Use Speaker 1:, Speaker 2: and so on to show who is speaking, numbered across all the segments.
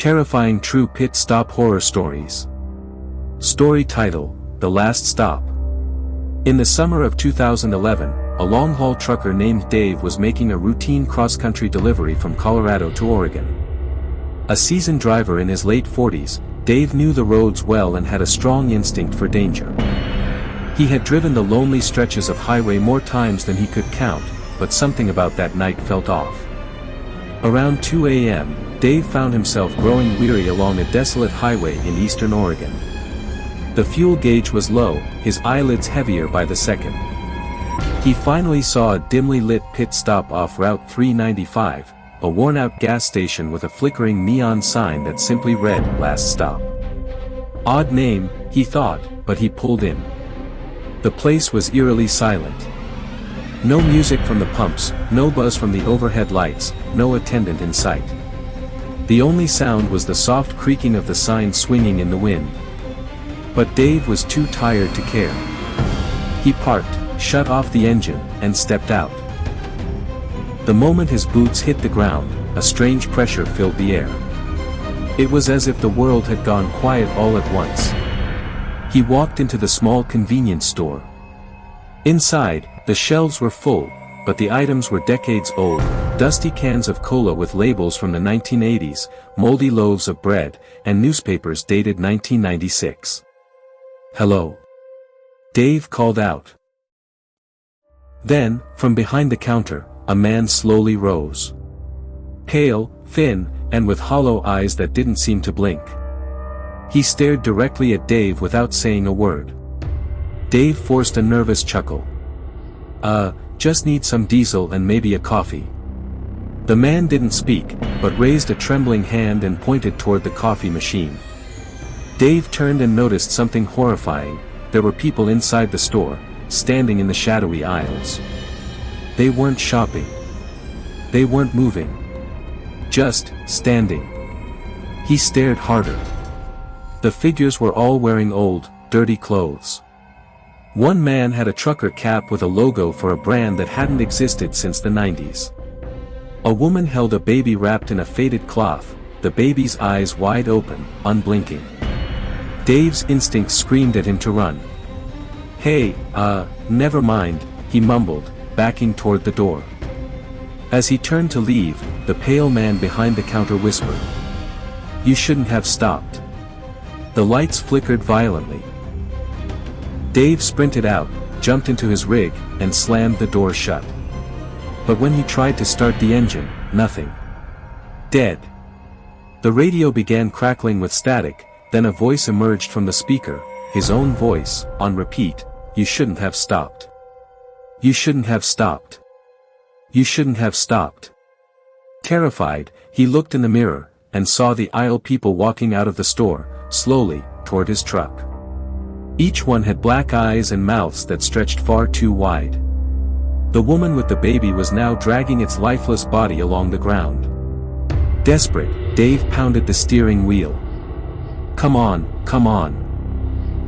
Speaker 1: Terrifying true pit stop horror stories. Story title, The Last Stop. In the summer of 2011, a long-haul trucker named Dave was making a routine cross-country delivery from Colorado to Oregon. A seasoned driver in his late 40s, Dave knew the roads well and had a strong instinct for danger. He had driven the lonely stretches of highway more times than he could count, but something about that night felt off. Around 2 a.m., Dave found himself growing weary along a desolate highway in eastern Oregon. The fuel gauge was low, his eyelids heavier by the second. He finally saw a dimly lit pit stop off Route 395, a worn-out gas station with a flickering neon sign that simply read, "Last Stop." Odd name, he thought, but he pulled in. The place was eerily silent. No music from the pumps, no buzz from the overhead lights, no attendant in sight. The only sound was the soft creaking of the sign swinging in the wind. But Dave was too tired to care. He parked, shut off the engine, and stepped out. The moment his boots hit the ground, a strange pressure filled the air. It was as if the world had gone quiet all at once. He walked into the small convenience store. Inside, the shelves were full, but the items were decades old, dusty cans of cola with labels from the 1980s, moldy loaves of bread, and newspapers dated 1996. "Hello?" Dave called out. Then, from behind the counter, a man slowly rose. Pale, thin, and with hollow eyes that didn't seem to blink. He stared directly at Dave without saying a word. Dave forced a nervous chuckle. Just need some diesel and maybe a coffee." The man didn't speak, but raised a trembling hand and pointed toward the coffee machine. Dave turned and noticed something horrifying. There were people inside the store, standing in the shadowy aisles. They weren't shopping. They weren't moving. Just standing. He stared harder. The figures were all wearing old, dirty clothes. One man had a trucker cap with a logo for a brand that hadn't existed since the 90s. A woman held a baby wrapped in a faded cloth, the baby's eyes wide open, unblinking. Dave's instinct screamed at him to run. "Hey, never mind," he mumbled, backing toward the door. As he turned to leave, the pale man behind the counter whispered, "You shouldn't have stopped." The lights flickered violently. Dave sprinted out, jumped into his rig, and slammed the door shut. But when he tried to start the engine, nothing. Dead. The radio began crackling with static, then a voice emerged from the speaker, his own voice, on repeat, "You shouldn't have stopped. You shouldn't have stopped. You shouldn't have stopped." Terrified, he looked in the mirror, and saw the aisle people walking out of the store, slowly, toward his truck. Each one had black eyes and mouths that stretched far too wide. The woman with the baby was now dragging its lifeless body along the ground. Desperate, Dave pounded the steering wheel. "Come on, come on."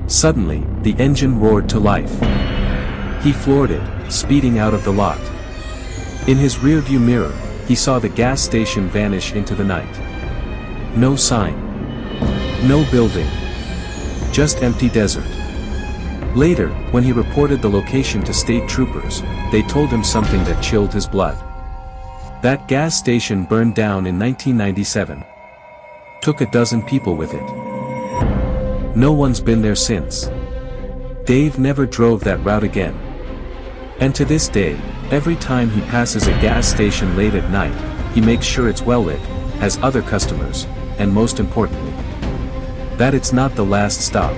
Speaker 1: Suddenly, the engine roared to life. He floored it, speeding out of the lot. In his rearview mirror, he saw the gas station vanish into the night. No sign. No building. Just empty desert. Later, when he reported the location to state troopers, they told him something that chilled his blood. That gas station burned down in 1997. Took a dozen people with it. No one's been there since. Dave never drove that route again. And to this day, every time he passes a gas station late at night, he makes sure it's well lit, has other customers, and most importantly, that it's not the last stop.